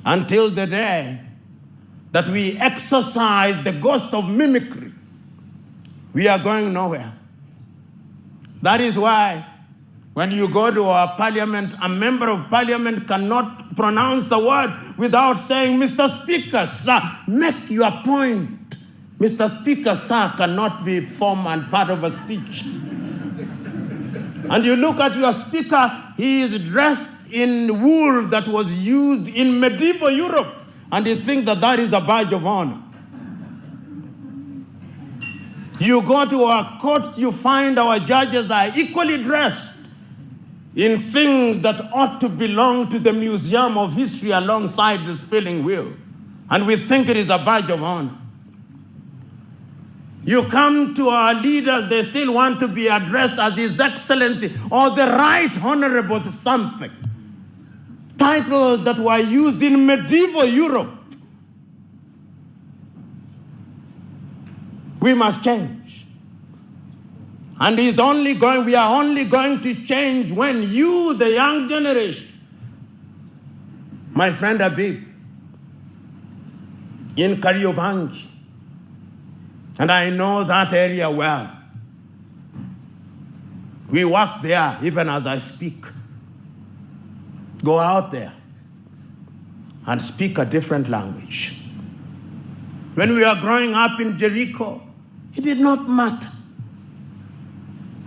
until the day that we exercise the ghost of mimicry, we are going nowhere. That is why when you go to our parliament, a member of parliament cannot pronounce a word without saying, Mr. Speaker, sir, make your point. Mr. Speaker, sir, cannot be form and part of a speech. And you look at your speaker, he is dressed in wool that was used in medieval Europe, and you think that that is a badge of honor. You go to our courts, you find our judges are equally dressed in things that ought to belong to the Museum of History alongside the spinning wheel. And we think it is a badge of honor. You come to our leaders, they still want to be addressed as His Excellency or the Right Honorable something. Titles that were used in medieval Europe. We must change. And we are only going to change when you, the young generation, my friend Habib, in Kariobangi, and I know that area well. We work there even as I speak. Go out there and speak a different language. When we were growing up in Jericho, it did not matter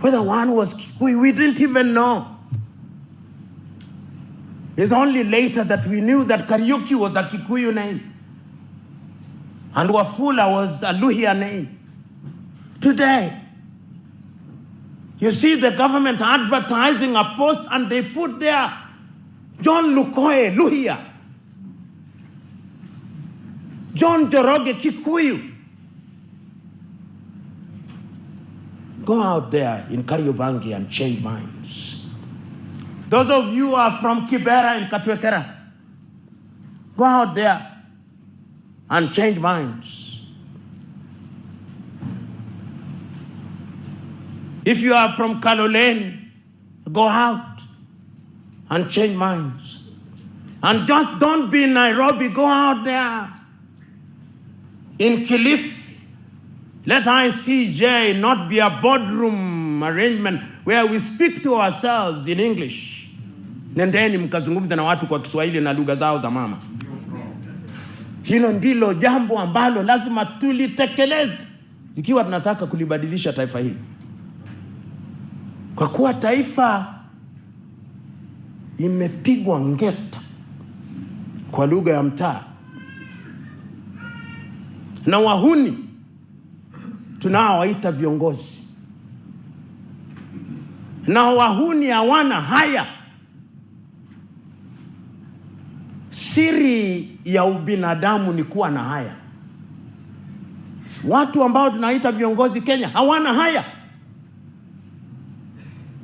whether one was Kikuyu. We didn't even know. It's only later that we knew that Kariuki was a Kikuyu name and Wafula was a Luhya name. Today, you see the government advertising a post and they put there John Lukoe, Luhya. John Joroge, Kikuyu. Go out there in Kariobangi and change minds. Those of you who are from Kibera and Katwekera, go out there and change minds. If you are from Kaloleni, go out and change minds. And just don't be in Nairobi, go out there. In Kilifi, let ICJ not be a boardroom arrangement where we speak to ourselves in English. Nendeni mkazungumza na watu kwa Kiswahili na lugha zao za mama. Hilo ndilo jambo ambalo lazima tulitekeleze ikiwa tunataka kulibadilisha taifa hili. Kwa kuwa taifa imepigwa ngeta kwa lugha ya mtaa na wahuni tunaowaita viongozi, na wahuni hawana haya. Siri ya ubinadamu ni kuwa na haya. Watu ambao tunaita viongozi Kenya hawana haya.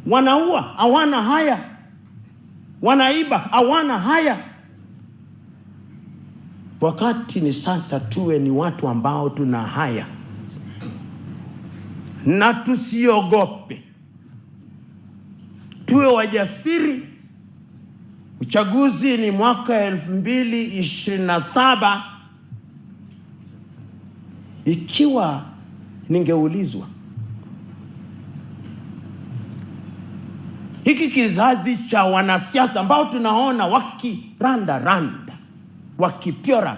Wanaua, hawana haya. Wanaiba, hawana haya. Wakati ni sasa tuwe ni watu ambao tuna haya. Na tusiogope. Tuwe wajasiri. Uchaguzi ni mwaka 2027. Ikiwa ningeulizwa, hiki kizazi cha wanasiasa ambao tunaona wakiranda, wakipiora,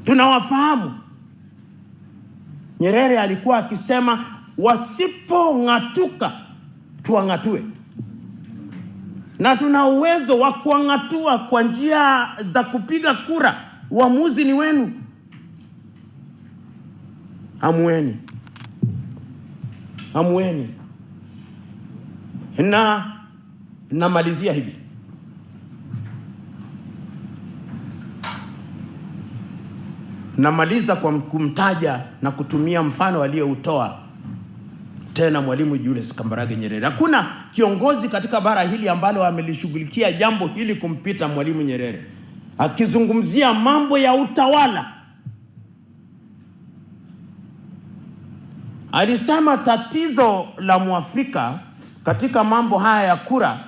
tunawafahamu. Nyerere alikuwa akisema wasipong'atuka tuang'atue. Na tuna uwezo wa kuang'atua kwa njia za kupiga kura. Uamuzi ni wenu. Amueni. Namalizia hivi. Namaliza kwa kumtaja na kutumia mfano aliyoutoa tena Mwalimu Julius Kambarage Nyerere. Hakuna kiongozi katika bara hili ambalo amelishughulikia jambo hili kumpita Mwalimu Nyerere. Akizungumzia mambo ya utawala, alisema tatizo la Mwafrika katika mambo haya ya kura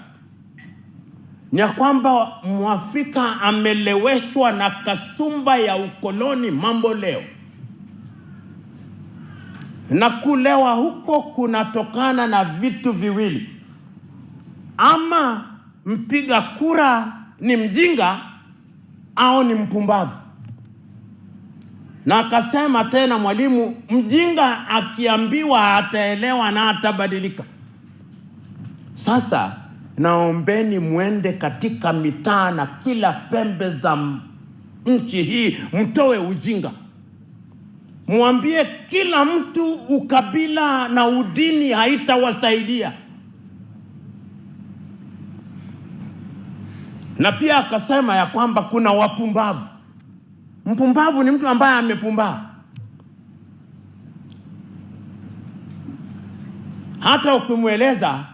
ni ya kwamba Mwafrika ameleweshwa na kasumba ya ukoloni mambo leo. Na kulewa huko kunatokana na vitu viwili. Ama mpiga kura ni mjinga au ni mpumbavu. Na akasema tena Mwalimu, mjinga akiambiwa ataelewa na atabadilika. Sasa naombeni muende katika mitaa na kila pembe za nchi hii, mtoe ujinga. Mwambie kila mtu ukabila na udini haitawasaidia. Na pia akasema ya kwamba kuna wapumbavu. Mpumbavu ni mtu ambaye amepumbaa. Hata ukimweleza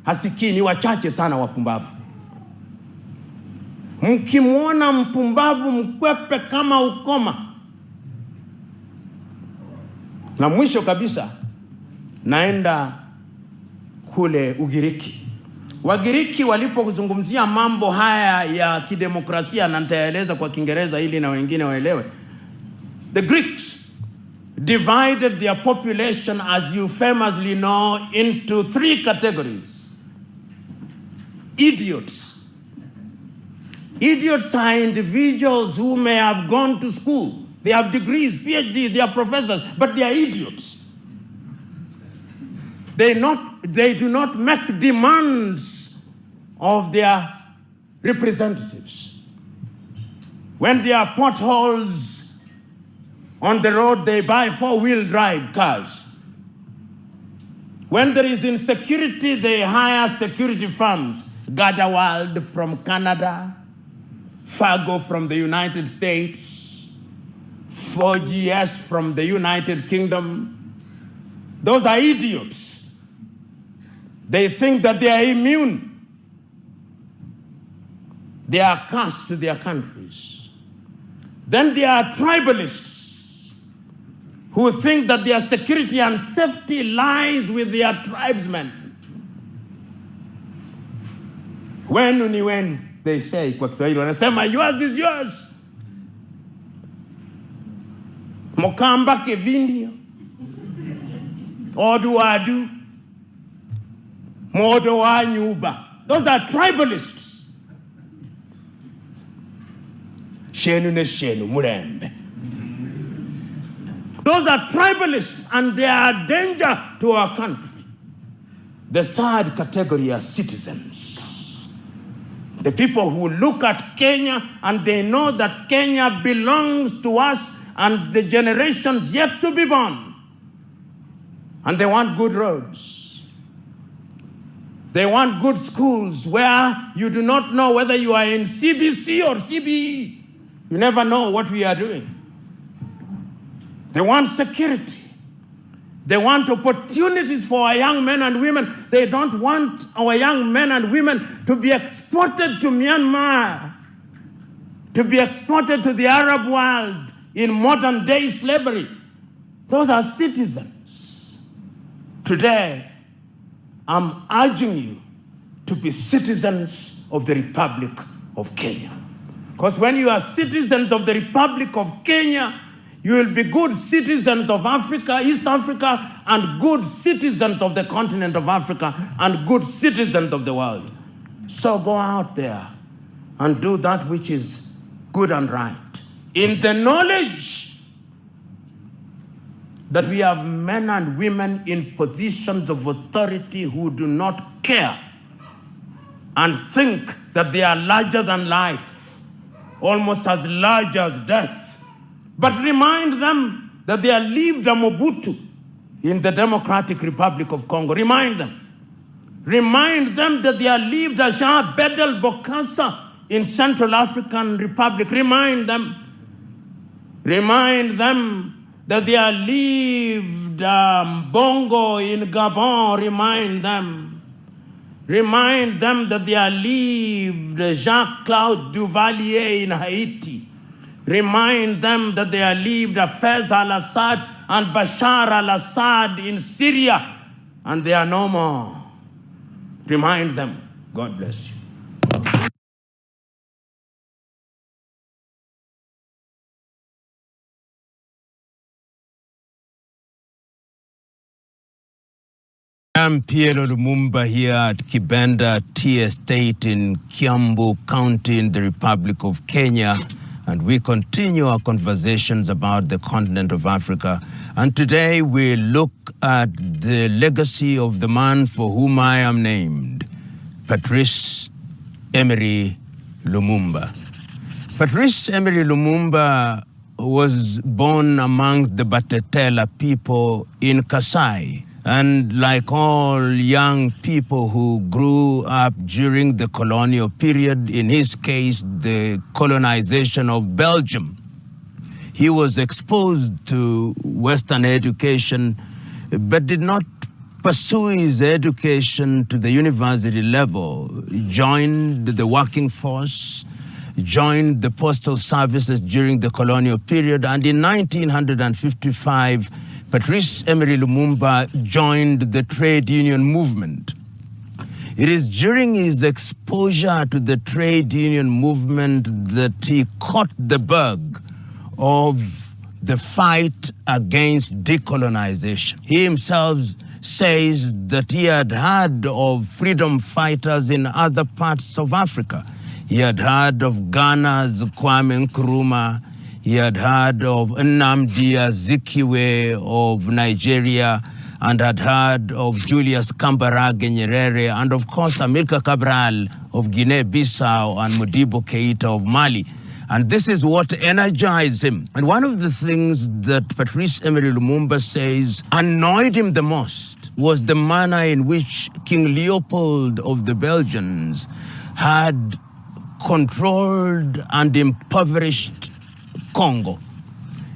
hasikii. Ni wachache sana wapumbavu. Mkimwona mpumbavu mkwepe kama ukoma. Na mwisho kabisa naenda kule Ugiriki. Wagiriki walipozungumzia mambo haya ya kidemokrasia, na nitaeleza kwa Kiingereza ili na wengine waelewe. The Greeks divided their population, as you famously know, into 3 categories. Idiots. Idiots are individuals who may have gone to school. They have degrees, PhDs, they are professors, but they are idiots. They do not make demands of their representatives. When there are potholes on the road, they buy 4-wheel drive cars. When there is insecurity, they hire security firms. Gardewald from Canada, Fargo from the United States, 4GS from the United Kingdom. Those are idiots. They think that they are immune. They are cast to their countries. Then there are tribalists who think that their security and safety lies with their tribesmen. When they say kwa Kiswahili wanasema yours is yours. Mokamba kevindio. Oduadu. Modo wa nyuba. Those are tribalists. Shenu ne shenu mulembe. Those are tribalists, and they are a danger to our country. The third category are citizens. The people who look at Kenya and they know that Kenya belongs to us and the generations yet to be born. And they want good roads. They want good schools where you do not know whether you are in CBC or CBE. You never know what we are doing. They want security. They want opportunities for our young men and women. They don't want our young men and women to be exported to Myanmar, to be exported to the Arab world in modern day slavery. Those are citizens. Today, I'm urging you to be citizens of the Republic of Kenya. Because when you are citizens of the Republic of Kenya, you will be good citizens of Africa, East Africa, and good citizens of the continent of Africa, and good citizens of the world. So go out there and do that which is good and right, in the knowledge that we have men and women in positions of authority who do not care and think that they are larger than life, almost as large as death. But remind them that they are lived a Mobutu in the Democratic Republic of Congo. Remind them. Remind them that they are lived a Jean Bedel Bokassa in Central African Republic. Remind them. Remind them that they are lived Bongo in Gabon. Remind them. Remind them that they are lived Jean-Claude Duvalier in Haiti. Remind them that they are lived Fez al-Assad and Bashar al-Assad in Syria, and they are no more. Remind them. God bless you. I'm Pierre Lumumba here at Kibenda Tea Estate in Kiambu County in the Republic of Kenya, and we continue our conversations about the continent of Africa. And today we look at the legacy of the man for whom I am named, Patrice Emery Lumumba. Patrice Emery Lumumba was born amongst the Batetela people in Kasai. And like all young people who grew up during the colonial period, in his case, the colonization of Belgium, he was exposed to Western education, but did not pursue his education to the university level. He joined the working force, joined the postal services during the colonial period, and in 1955, Patrice Emery Lumumba joined the trade union movement. It is during his exposure to the trade union movement that he caught the bug of the fight against decolonization. He himself says that he had heard of freedom fighters in other parts of Africa. He had heard of Ghana's Kwame Nkrumah. He had heard of Nnamdi Azikiwe of Nigeria, and had heard of Julius Kambarage Nyerere, and of course Amilcar Cabral of Guinea-Bissau and Modibo Keita of Mali. And this is what energized him. And one of the things that Patrice Emery Lumumba says annoyed him the most was the manner in which King Leopold of the Belgians had controlled and impoverished Congo.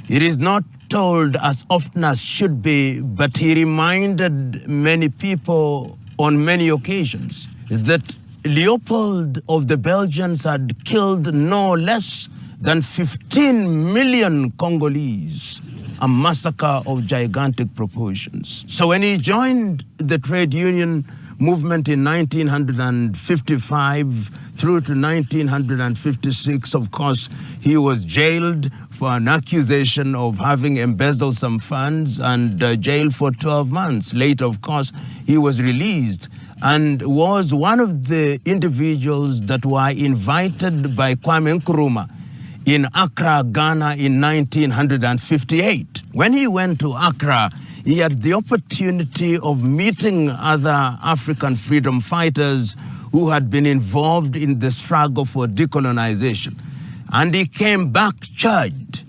It is not told as often as should be, but he reminded many people on many occasions that Leopold of the Belgians had killed no less than 15 million Congolese, a massacre of gigantic proportions. So when he joined the trade union movement in 1955 through to 1956, of course, he was jailed for an accusation of having embezzled some funds and jailed for 12 months. Later, of course, he was released and was one of the individuals that were invited by Kwame Nkrumah in Accra, Ghana in 1958. When he went to Accra, he had the opportunity of meeting other African freedom fighters who had been involved in the struggle for decolonization. And he came back charged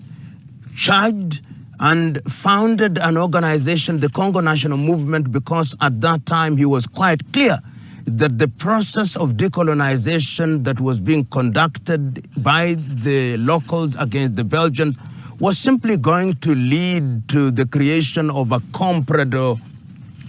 and founded an organization, the Congo National Movement, because at that time he was quite clear that the process of decolonization that was being conducted by the locals against the Belgians was simply going to lead to the creation of a comprador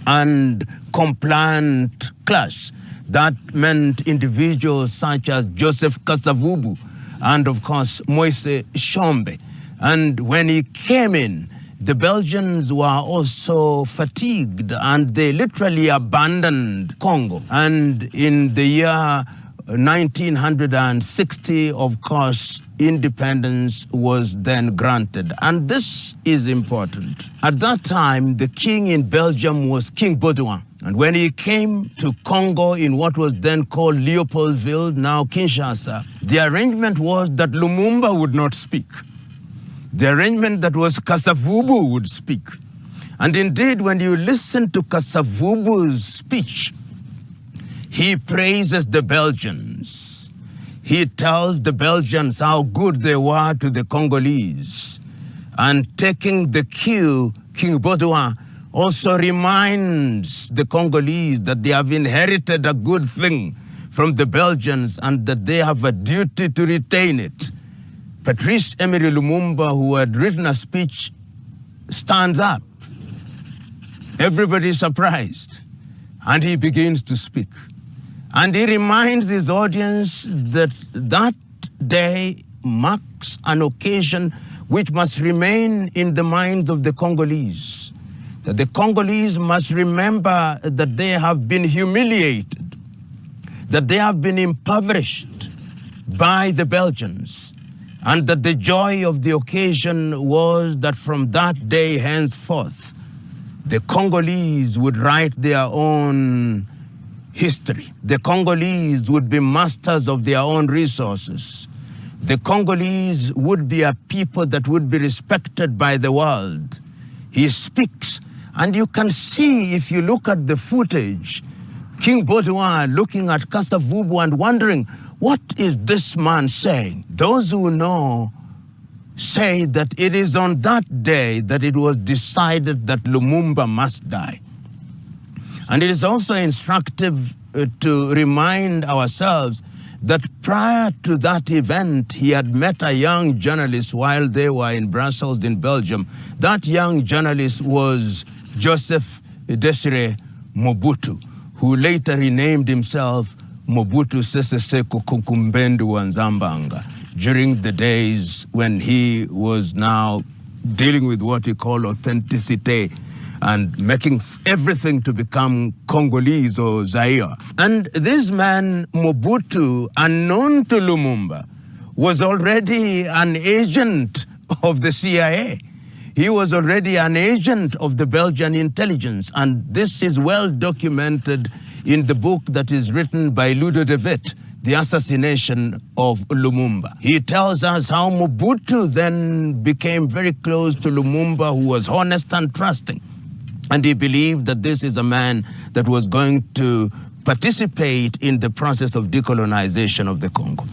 and compliant class. That meant individuals such as Joseph Kasavubu and, of course, Moise Tshombe. And when he came in, the Belgians were also fatigued and they literally abandoned Congo. And in the year 1960, of course, independence was then granted. And this is important. At that time, the king in Belgium was King Baudouin. And when he came to Congo in what was then called Leopoldville, now Kinshasa, the arrangement was that Lumumba would not speak. The arrangement that was Kasavubu would speak. And indeed, when you listen to Kasavubu's speech, he praises the Belgians. He tells the Belgians how good they were to the Congolese. And taking the cue, King Baudouin also reminds the Congolese that they have inherited a good thing from the Belgians and that they have a duty to retain it. Patrice Emery Lumumba, who had written a speech, stands up. Everybody is surprised. And he begins to speak. And he reminds his audience that that day marks an occasion which must remain in the minds of the Congolese. That the Congolese must remember that they have been humiliated, that they have been impoverished by the Belgians, and that the joy of the occasion was that from that day henceforth, the Congolese would write their own history. The Congolese would be masters of their own resources. The Congolese would be a people that would be respected by the world. He speaks, and you can see, if you look at the footage, King Baudouin looking at Kasavubu and wondering, what is this man saying? Those who know say that it is on that day that it was decided that Lumumba must die. And it is also instructive to remind ourselves that prior to that event, he had met a young journalist while they were in Brussels in Belgium. That young journalist was Joseph Desire Mobutu, who later renamed himself Mobutu Sese Seko Kukumbendu Wanzambanga during the days when he was now dealing with what he called authenticity and making everything to become Congolese or Zaire. And this man, Mobutu, unknown to Lumumba, was already an agent of the CIA. He was already an agent of the Belgian intelligence, and this is well documented in the book that is written by Ludo de Witt, The Assassination of Lumumba. He tells us how Mobutu then became very close to Lumumba, who was honest and trusting. And he believed that this is a man that was going to participate in the process of decolonization of the Congo.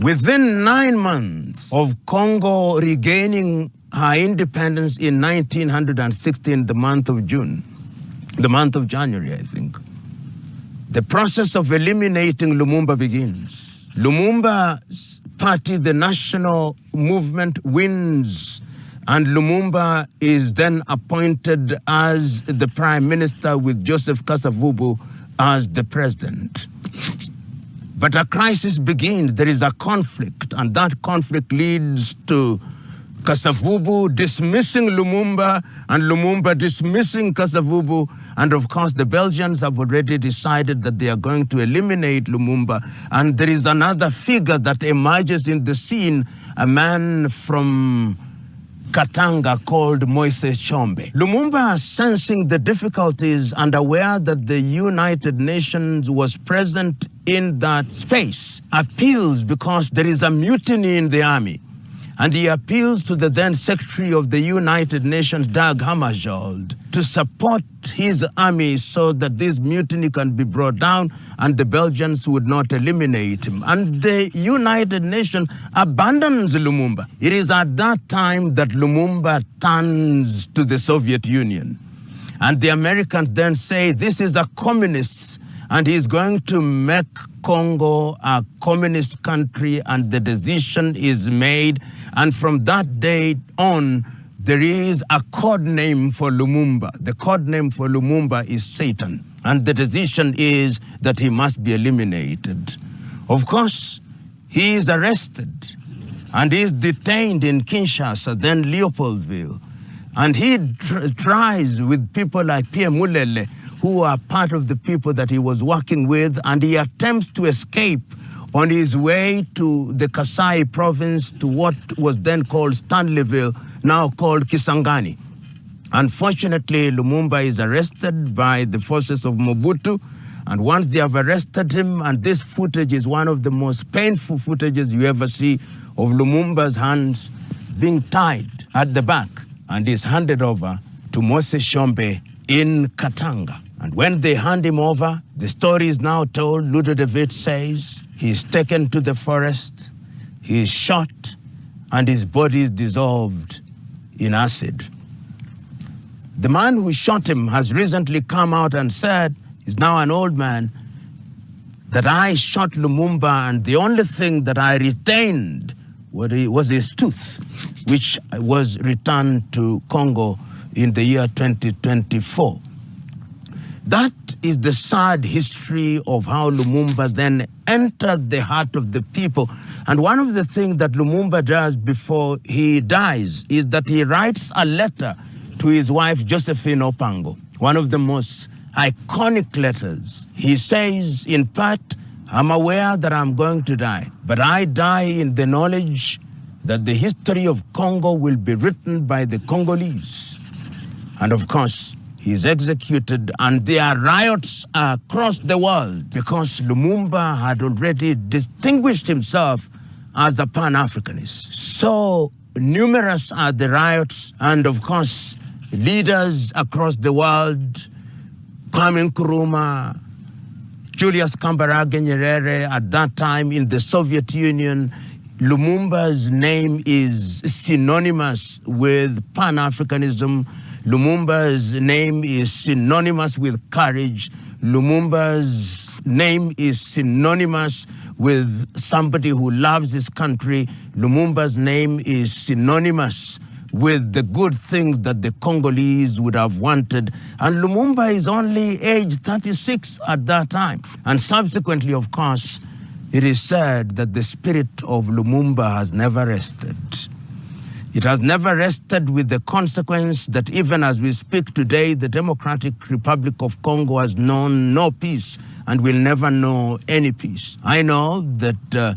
Within 9 months of Congo regaining her independence in 1916, the month of January, I think, the process of eliminating Lumumba begins. Lumumba's party, the National Movement, wins, and Lumumba is then appointed as the prime minister with Joseph Kasavubu as the president. But a crisis begins. There is a conflict, and that conflict leads to Kasavubu dismissing Lumumba and Lumumba dismissing Kasavubu. And of course, the Belgians have already decided that they are going to eliminate Lumumba. And there is another figure that emerges in the scene, a man from Katanga called Moise Tshombe. Lumumba, sensing the difficulties and aware that the United Nations was present in that space, appeals because there is a mutiny in the army. And he appeals to the then Secretary of the United Nations, Dag Hammarskjöld, to support his army so that this mutiny can be brought down and the Belgians would not eliminate him. And the United Nations abandons Lumumba. It is at that time that Lumumba turns to the Soviet Union. And the Americans then say, this is a communist, and he's going to make Congo a communist country, and the decision is made. And from that day on, there is a code name for Lumumba. The code name for Lumumba is Satan. And the decision is that he must be eliminated. Of course, he is arrested and he is detained in Kinshasa, then Leopoldville. And he tries with people like Pierre Mulele, who are part of the people that he was working with, and he attempts to escape on his way to the Kasai province, to what was then called Stanleyville, now called Kisangani. Unfortunately, Lumumba is arrested by the forces of Mobutu, and once they have arrested him, and this footage is one of the most painful footages you ever see of Lumumba's hands being tied at the back, and is handed over to Moses Tshombe in Katanga. And when they hand him over, the story is now told. Ludo de Witt says he is taken to the forest, he is shot, and his body is dissolved in acid. The man who shot him has recently come out and said, he's now an old man, that I shot Lumumba and the only thing that I retained was his tooth, which was returned to Congo in the year 2024. That is the sad history of how Lumumba then entered the heart of the people. And one of the things that Lumumba does before he dies is that he writes a letter to his wife, Josephine Opango, one of the most iconic letters. He says, in part, I'm aware that I'm going to die, but I die in the knowledge that the history of Congo will be written by the Congolese. And of course, he is executed, and there are riots across the world because Lumumba had already distinguished himself as a Pan-Africanist. So numerous are the riots, and of course, leaders across the world, Kwame Nkrumah, Julius Kambarage Nyerere, at that time in the Soviet Union, Lumumba's name is synonymous with Pan-Africanism. Lumumba's name is synonymous with courage. Lumumba's name is synonymous with somebody who loves his country. Lumumba's name is synonymous with the good things that the Congolese would have wanted. And Lumumba is only age 36 at that time. And subsequently, of course, it is said that the spirit of Lumumba has never rested. It has never rested, with the consequence that even as we speak today, the Democratic Republic of Congo has known no peace and will never know any peace. I know that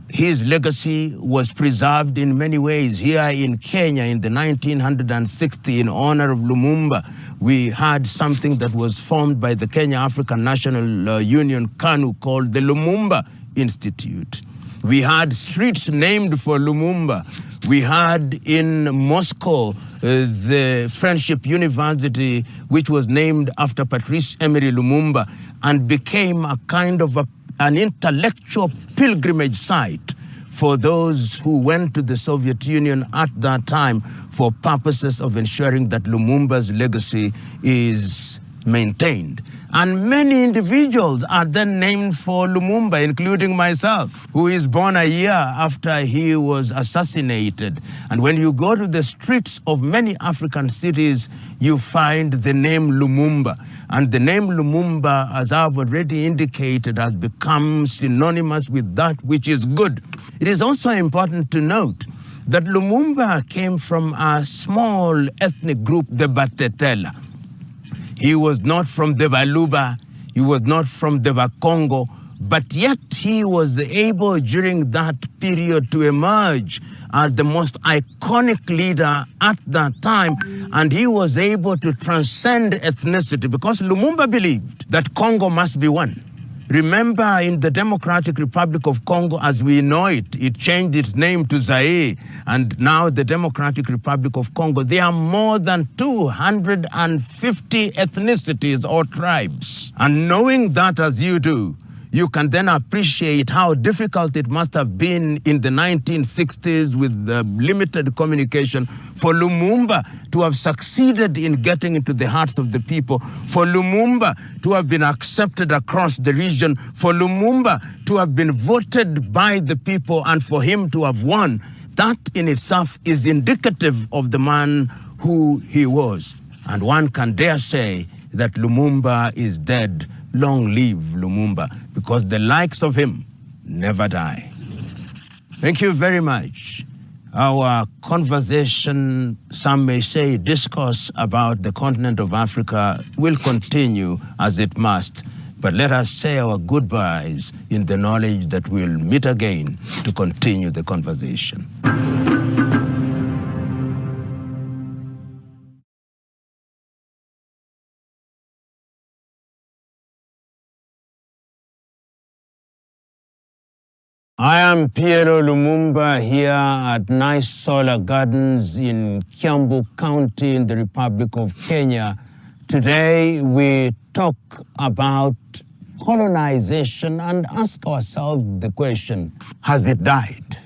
his legacy was preserved in many ways. Here in Kenya in the 1960, in honor of Lumumba, we had something that was formed by the Kenya African National Union, KANU, called the Lumumba Institute. We had streets named for Lumumba. We had in Moscow the Friendship University, which was named after Patrice Emery Lumumba and became a kind of an intellectual pilgrimage site for those who went to the Soviet Union at that time for purposes of ensuring that Lumumba's legacy is maintained. And many individuals are then named for Lumumba, including myself, who is born a year after he was assassinated. And when you go to the streets of many African cities, you find the name Lumumba. And the name Lumumba, as I've already indicated, has become synonymous with that which is good. It is also important to note that Lumumba came from a small ethnic group, the Batetela. He was not from the Baluba, he was not from the Bakongo, but yet he was able during that period to emerge as the most iconic leader at that time, and he was able to transcend ethnicity because Lumumba believed that Congo must be one. Remember, in the Democratic Republic of Congo, as we know it, it changed its name to Zaire, and now the Democratic Republic of Congo, there are more than 250 ethnicities or tribes. And knowing that as you do, you can then appreciate how difficult it must have been in the 1960s with limited communication for Lumumba to have succeeded in getting into the hearts of the people, for Lumumba to have been accepted across the region, for Lumumba to have been voted by the people, and for him to have won. That in itself is indicative of the man who he was. And one can dare say that Lumumba is dead. Long live Lumumba, because the likes of him never die. Thank you very much. Our conversation, some may say discourse about the continent of Africa, will continue as it must. But let us say our goodbyes in the knowledge that we'll meet again to continue the conversation. I am Piero Lumumba here at Nice Solar Gardens in Kiambu County in the Republic of Kenya. Today we talk about colonization and ask ourselves the question, has it died?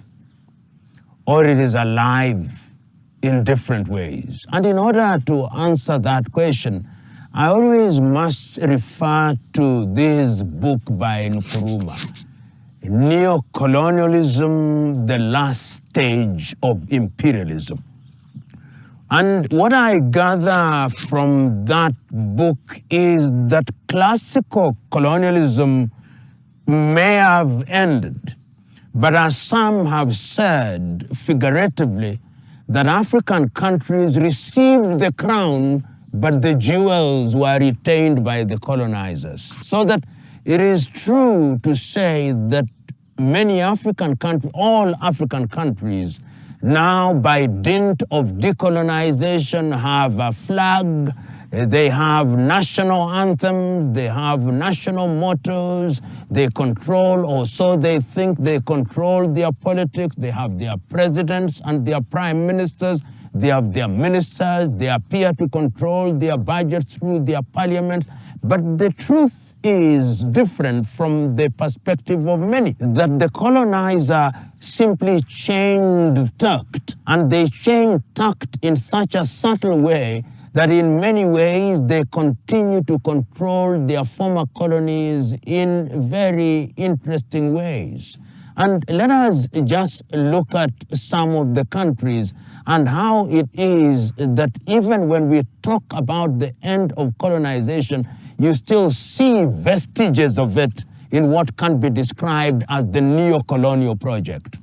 Or it is alive in different ways? And in order to answer that question, I always must refer to this book by Nkrumah, Neo-Colonialism, the Last Stage of Imperialism. And what I gather from that book is that classical colonialism may have ended, but as some have said figuratively, that African countries received the crown, but the jewels were retained by the colonizers. So that it is true to say that many African countries, all African countries, now by dint of decolonization have a flag, they have national anthems, they have national mottos, they control, or so they think, they control their politics, they have their presidents and their prime ministers, they have their ministers, they appear to control their budgets through their parliaments. But the truth is different from the perspective of many, that the colonizer simply changed tact, and they changed tact in such a subtle way that in many ways they continue to control their former colonies in very interesting ways. And let us just look at some of the countries and how it is that even when we talk about the end of colonization, you still see vestiges of it in what can be described as the neo-colonial project.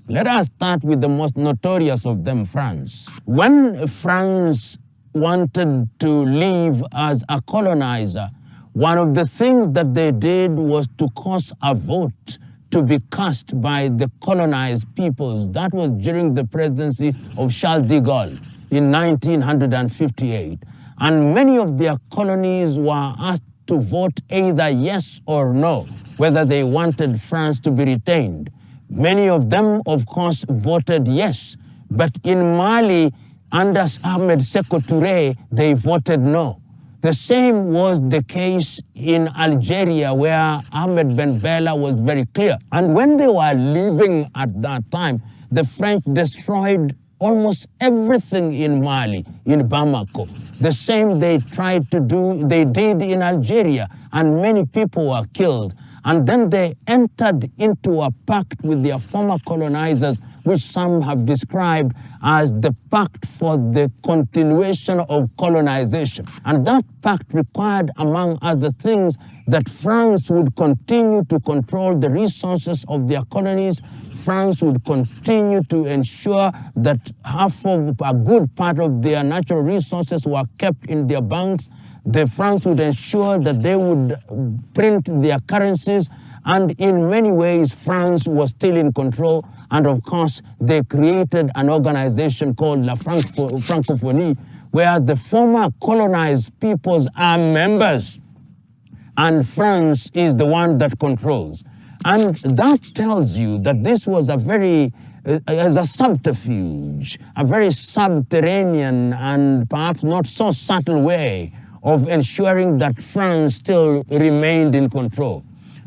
Let us start with the most notorious of them, France. When France wanted to live as a colonizer, one of the things that they did was to cause a vote to be cast by the colonized peoples. That was during the presidency of Charles de Gaulle in 1958. And many of their colonies were asked to vote either yes or no, whether they wanted France to be retained. Many of them, of course, voted yes. But in Mali, under Ahmed Sékou Touré, they voted no. The same was the case in Algeria, where Ahmed Ben Bella was very clear. And when they were leaving at that time, the French destroyed almost everything in Mali, in Bamako. The same they did in Algeria, and many people were killed. And then they entered into a pact with their former colonizers, which some have described as the pact for the continuation of colonization. And that pact required, among other things, that France would continue to control the resources of their colonies. France would continue to ensure that a good part of their natural resources were kept in their banks. France would ensure that they would print their currencies, and in many ways, France was still in control. And of course, they created an organization called La Francophonie, where the former colonized peoples are members, and France is the one that controls. And that tells you that this was as a subterfuge, a very subterranean and perhaps not so subtle way of ensuring that France still remained in control.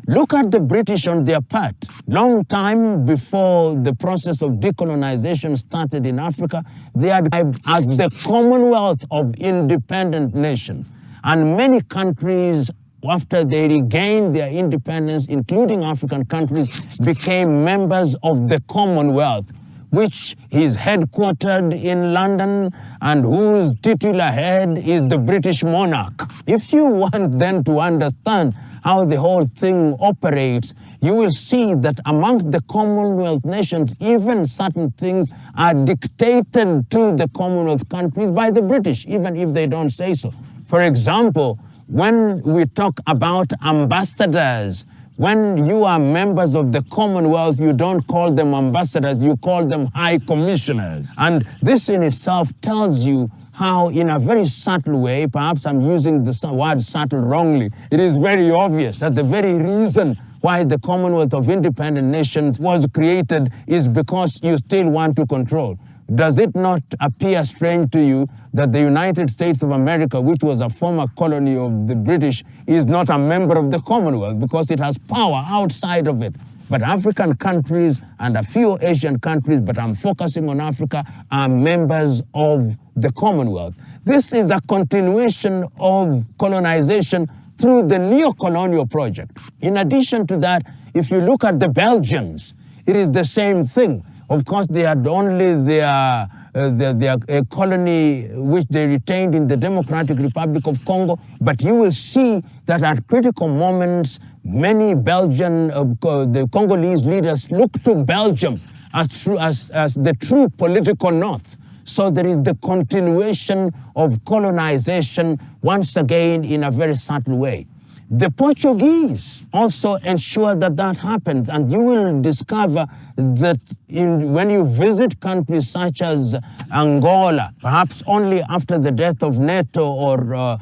Look at the British on their part. Long time before the process of decolonization started in Africa, they had as the Commonwealth of Independent Nations. And many countries, after they regained their independence, including African countries, became members of the Commonwealth, which is headquartered in London and whose titular head is the British monarch. If you want then to understand how the whole thing operates, you will see that amongst the Commonwealth nations, even certain things are dictated to the Commonwealth countries by the British, even if they don't say so. For example, when we talk about ambassadors, when you are members of the Commonwealth, you don't call them ambassadors, you call them high commissioners. And this in itself tells you how, in a very subtle way, perhaps I'm using the word subtle wrongly, it is very obvious that the very reason why the Commonwealth of Independent Nations was created is because you still want to control. Does it not appear strange to you that the United States of America, which was a former colony of the British, is not a member of the Commonwealth because it has power outside of it? But African countries and a few Asian countries, but I'm focusing on Africa, are members of the Commonwealth. This is a continuation of colonization through the neo-colonial project. In addition to that, if you look at the Belgians, it is the same thing. Of course, they had only their colony which they retained in the Democratic Republic of Congo, but you will see that at critical moments, many Belgian, the Congolese leaders look to Belgium as the true political north. So there is the continuation of colonization, once again, in a very subtle way. The Portuguese also ensure that that happens, and you will discover that when you visit countries such as Angola, perhaps only after the death of Neto or